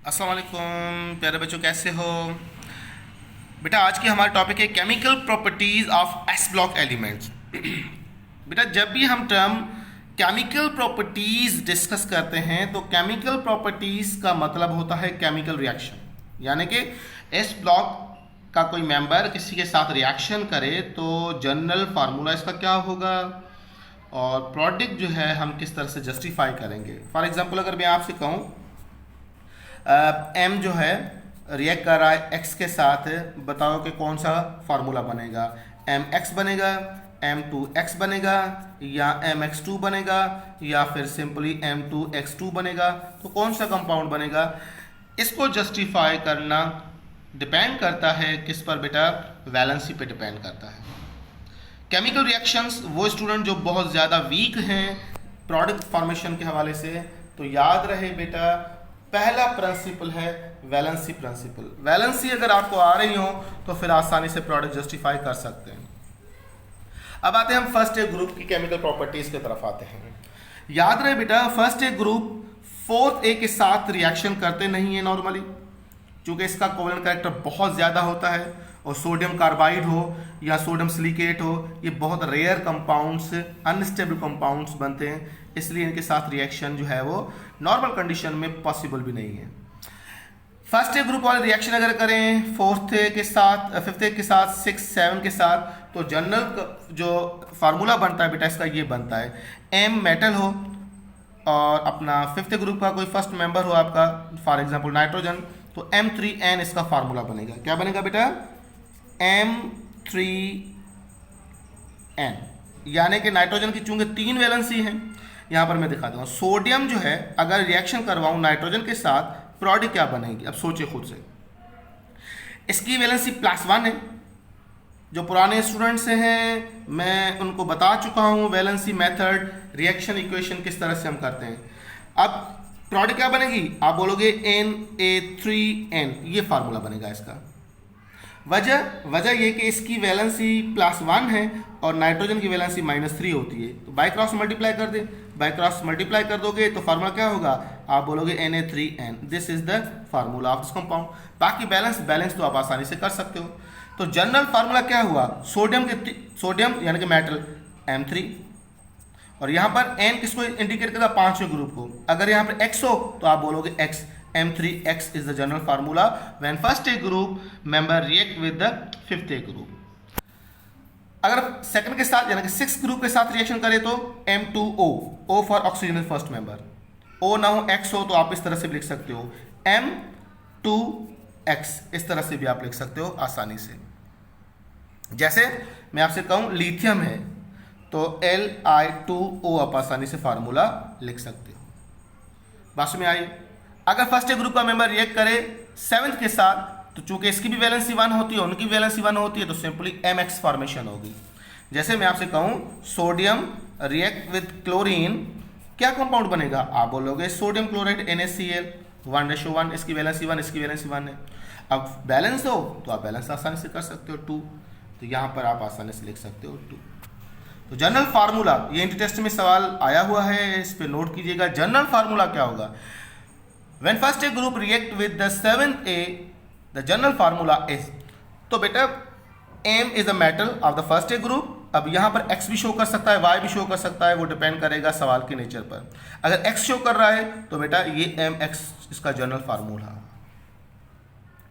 अस्सलाम वालेकुम प्यारे बच्चों, कैसे हो बेटा। आज की हमारा टॉपिक है chemical properties of S block elements. बेटा, जब भी हम टर्म केमिकल प्रॉपर्टीज डिस्कस करते हैं तो केमिकल प्रॉपर्टीज का मतलब होता है केमिकल रिएक्शन, यानी कि एस ब्लॉक का कोई मेंबर किसी के साथ रिएक्शन करे तो जनरल फार्मूला इसका क्या होगा और प्रोडक्ट जो है हम किस तरह से जस्टिफाई करेंगे। फॉर एग्जांपल अगर मैं आपसे कहूँ एम जो है रिएक्ट कर रहा है एक्स के साथ, बताओ कि कौन सा फार्मूला बनेगा। एम एक्स बनेगा, एम टू एक्स बनेगा, या एम एक्स टू बनेगा, या फिर simply M two X two बनेगा। तो कौन सा कंपाउंड बनेगा, इसको जस्टिफाई करना डिपेंड करता है किस पर बेटा, वैलेंसी पे डिपेंड करता है। केमिकल रिएक्शंस वो स्टूडेंट जो बहुत ज़्यादा वीक हैं प्रोडक्ट फॉर्मेशन के हवाले से, तो याद रहे बेटा पहला प्रिंसिपल है वैलेंसी प्रिंसिपल। वैलेंसी अगर आपको आ रही हो तो फिर आसानी से प्रोडक्ट जस्टिफाई कर सकते हैं। अब आते हैं हम फर्स्ट ए ग्रुप की केमिकल प्रॉपर्टीज की तरफ आते हैं। याद रहे बेटा फर्स्ट ए ग्रुप फोर्थ ए के साथ रिएक्शन करते नहीं है नॉर्मली, क्योंकि इसका कोवेलेंट कैरेक्टर बहुत ज़्यादा होता है और सोडियम कार्बाइड हो या सोडियम सिलिकेट हो, ये बहुत रेयर कंपाउंड्स, अनस्टेबल कंपाउंड्स बनते हैं, इसलिए इनके साथ रिएक्शन जो है वो नॉर्मल कंडीशन में पॉसिबल भी नहीं है। फर्स्ट ए ग्रुप वाले रिएक्शन अगर करें फोर्थ ए के साथ, फिफ्थ ए के साथ, सिक्स सेवन के साथ, तो जनरल जो फार्मूला बनता है बेटा इसका ये बनता है एम मेटल हो और अपना फिफ्थ ग्रुप का कोई फर्स्ट मेंबर हो आपका फॉर एग्जांपल नाइट्रोजन, तो M3N इसका फार्मूला बनेगा। क्या बनेगा बेटा, M3N, यानी कि नाइट्रोजन की चूंकि 3 वैलेंसी हैं, यहाँ पर मैं दिखा दूंगा। सोडियम जो है अगर रिएक्शन करवाऊँ नाइट्रोजन के साथ, प्रोडक्ट क्या बनेगी, अब सोचिए खुद से। इसकी वैलेंसी +1 है। जो पुराने स्टूडेंट्स हैं मैं उनको बता चुका हूँ वैलेंसी मेथड, रिएक्शन इक्वेशन किस तरह से हम करते हैं। अब प्रोडक्ट क्या बनेगी, आप बोलोगे Na3N, ये फार्मूला बनेगा इसका। वजह ये कि इसकी वैलेंसी +1 है और नाइट्रोजन की वैलेंसी -3 होती है, तो बाई क्रॉस मल्टीप्लाई कर दे, बाई क्रॉस मल्टीप्लाई कर दोगे तो फार्मूला क्या होगा, आप बोलोगे Na3N, this is the formula of this compound. बाकी बैलेंस तो आप आसानी से कर सकते हो। तो जनरल फार्मूला क्या हुआ, सोडियम यानी कि मेटल M3, और यहाँ पर N किसको इंडिकेट करता है, 5वें ग्रुप को। अगर यहाँ पर X हो तो आप बोलोगे X, M3X is the general formula when first A group member react with the fifth A group। अगर सेकंड के साथ यानी कि 6th ग्रुप के साथ रिएक्शन करें तो M2O, O for oxygen first member, O ना हो X हो तो आप इस तरह से भी लिख सकते हो M2X, इस तरह से भी आप लिख सकते हो आसानी से। जैसे मैं आपसे कहूँ लिथियम है तो Li2O आप आसानी से फार्मूला लिख सकते हो। बात में आई। अगर फर्स्ट ग्रुप का मेंबर रिएक्ट करे 7th के साथ, तो चूंकि इसकी भी वैलेंसी 1 होती है उनकी वैलेंसी 1 होती है, तो सिंपली MX फॉर्मेशन होगी। जैसे मैं आपसे कहूँ सोडियम रिएक्ट विद क्लोरीन, क्या कंपाउंड बनेगा, आप बोलोगे सोडियम क्लोराइड NaCl 1:1, इसकी वैलेंसी 1, इसकी वैलेंसी 1 है। अब बैलेंस हो तो आप बैलेंस आसानी से कर सकते हो 2, तो यहाँ पर आप आसानी से लिख सकते हो 2। तो जनरल फार्मूला, ये इंटर टेस्ट में सवाल आया हुआ है, इस पर नोट कीजिएगा। जनरल फार्मूला क्या होगा, when first a group react with the 7th A, the general formula is, तो बेटा M is the metal of the first A group। अब यहाँ पर X भी शो कर सकता है, Y भी शो कर सकता है, वो डिपेंड करेगा सवाल के नेचर पर। अगर X शो कर रहा है तो बेटा ये MX इसका जनरल फार्मूला।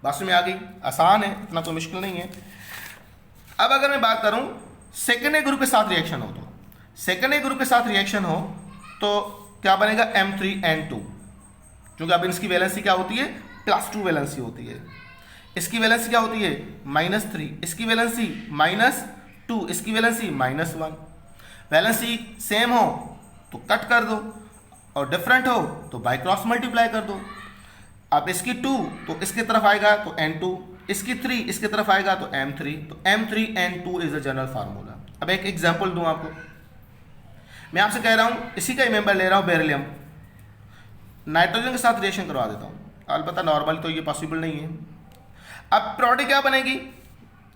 बात में आ गई, आसान है, इतना तो मुश्किल नहीं है। अब अगर मैं बात करूँ सेकेंड ए ग्रुप के साथ रिएक्शन हो, तो सेकेंड ए ग्रुप के साथ रिएक्शन हो तो क्या बनेगा M3N2, क्योंकि अब इसकी वैलेंसी क्या होती है, +2 वैलेंसी होती है। इसकी वैलेंसी क्या होती है, -3, इसकी वैलेंसी -2, इसकी वैलेंसी -1। वैलेंसी सेम हो तो कट कर दो और डिफरेंट हो तो बाई क्रॉस मल्टीप्लाई कर दो। अब इसकी 2 तो इसके तरफ आएगा तो N2, इसकी 3 इसके तरफ आएगा तो M3, तो M3N2 is the general formula. अब एक एग्जाम्पल दूं आपको, मैं आपसे कह रहा हूं इसी का ही मेंबर ले रहा हूं बेरिलियम, नाइट्रोजन के साथ रिएक्शन करवा देता हूँ, अलबत्ता नॉर्मल तो ये पॉसिबल नहीं है। अब प्रोडक्ट क्या बनेगी,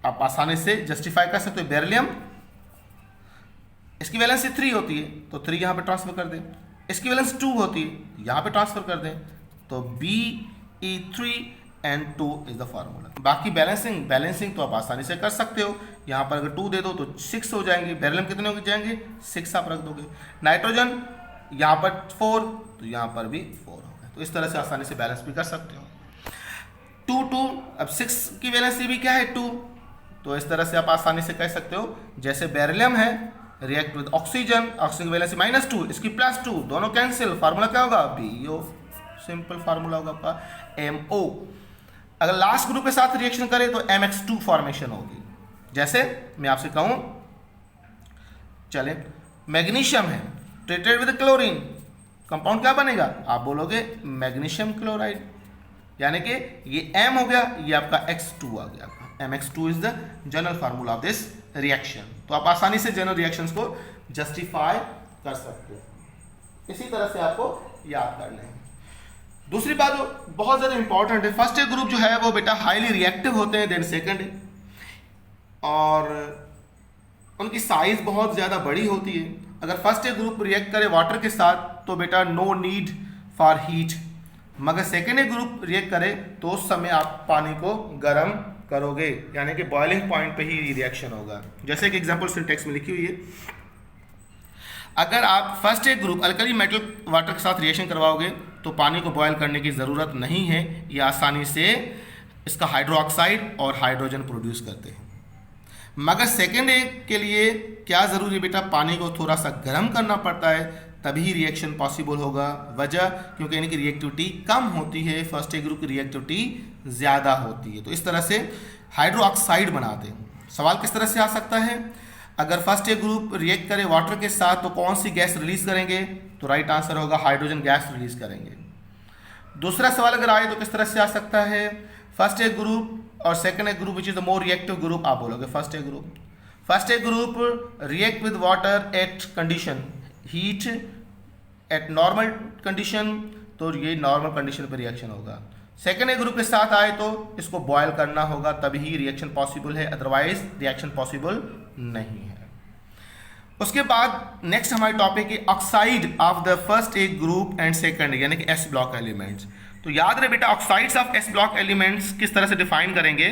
आप आसानी से जस्टिफाई कर सकते हो। बेरिलियम, इसकी वैलेंसी 3 होती है तो 3 यहाँ पे ट्रांसफर कर दें, इसकी वैलेंसी 2 होती है यहाँ पे ट्रांसफर कर दें, तो E3N2 इज द फार्मूला। बाकी बैलेंसिंग तो आप आसानी से कर सकते हो। यहाँ पर अगर 2 दे दो तो 6 हो जाएंगे, बेरिलियम कितने हो जाएंगे 6 आप रख दोगे, नाइट्रोजन यहाँ पर 4 तो यहाँ पर भी 4 होगा। तो इस तरह से आसानी से बैलेंस भी कर सकते हो। 2 अब 6 की वैलेंसी भी क्या है 2, तो इस तरह से आप आसानी से कह सकते हो जैसे बेरिलियम है रिएक्ट विद ऑक्सीजन की वैलेंसी -2 इसकी +2 दोनों कैंसिल, फार्मूला क्या होगा BO, सिंपल फार्मूला होगा आपका MO। अगर लास्ट ग्रुप के साथ रिएक्शन करें तो MX2 फॉर्मेशन होगी। जैसे मैं आपसे कहूं चले मैग्नीशियम है ट्रीटेड विद क्लोरीन, कंपाउंड क्या बनेगा आप बोलोगे मैग्नीशियम क्लोराइड, यानी कि ये M हो गया, ये आपका X2 आ गया आपका। MX2 is the general formula of this reaction. तो आप आसानी से जनरल रिएक्शंस को जस्टिफाई कर सकते हो। इसी तरह से आपको याद करना है। दूसरी बात जो बहुत ज़्यादा इंपॉर्टेंट है, फर्स्ट ए ग्रुप जो है वो बेटा हाईली रिएक्टिव होते हैं देन सेकंड है, और उनकी साइज बहुत ज़्यादा बड़ी होती है। अगर फर्स्ट ए ग्रुप रिएक्ट करे वाटर के साथ तो बेटा नो नीड फॉर हीट, मगर सेकेंड ए ग्रुप रिएक्ट करे तो उस समय आप पानी को गर्म करोगे, यानी कि बॉइलिंग पॉइंट पे ही रिएक्शन होगा। जैसे एक एग्जांपल सिंटेक्स में लिखी हुई है, अगर आप first A group alkali metal water के साथ रिएक्शन करवाओगे तो पानी को बॉयल करने की ज़रूरत नहीं है, ये आसानी से इसका हाइड्रोक्साइड और हाइड्रोजन प्रोड्यूस करते हैं। मगर सेकेंड ए के लिए क्या ज़रूरी है बेटा, पानी को थोड़ा सा गर्म करना पड़ता है तभी रिएक्शन पॉसिबल होगा। वजह क्योंकि इनकी रिएक्टिविटी कम होती है, फर्स्ट ए ग्रुप की रिएक्टिविटी ज़्यादा होती है। तो इस तरह से हाइड्रोक्साइड बनाते हैं। सवाल किस तरह से आ सकता है, अगर फर्स्ट ए ग्रुप रिएक्ट करे वाटर के साथ तो कौन सी गैस रिलीज करेंगे, तो राइट आंसर होगा हाइड्रोजन गैस रिलीज करेंगे। दूसरा सवाल अगर आए तो किस तरह से आ सकता है, फर्स्ट ए ग्रुप और second A group which is the more reactive group, आप बोलोगे first A group react with water at condition heat at normal condition, तो ये नॉर्मल कंडीशन पर रिएक्शन होगा। सेकेंड ए ग्रुप के साथ आए तो इसको बॉयल करना होगा तभी रिएक्शन पॉसिबल है, अदरवाइज रिएक्शन पॉसिबल नहीं है। उसके बाद नेक्स्ट हमारी टॉपिक है oxide of the first A group and second, यानी कि S ब्लॉक एलिमेंट्स। तो याद रहे बेटा oxides of S block elements किस तरह से डिफाइन करेंगे।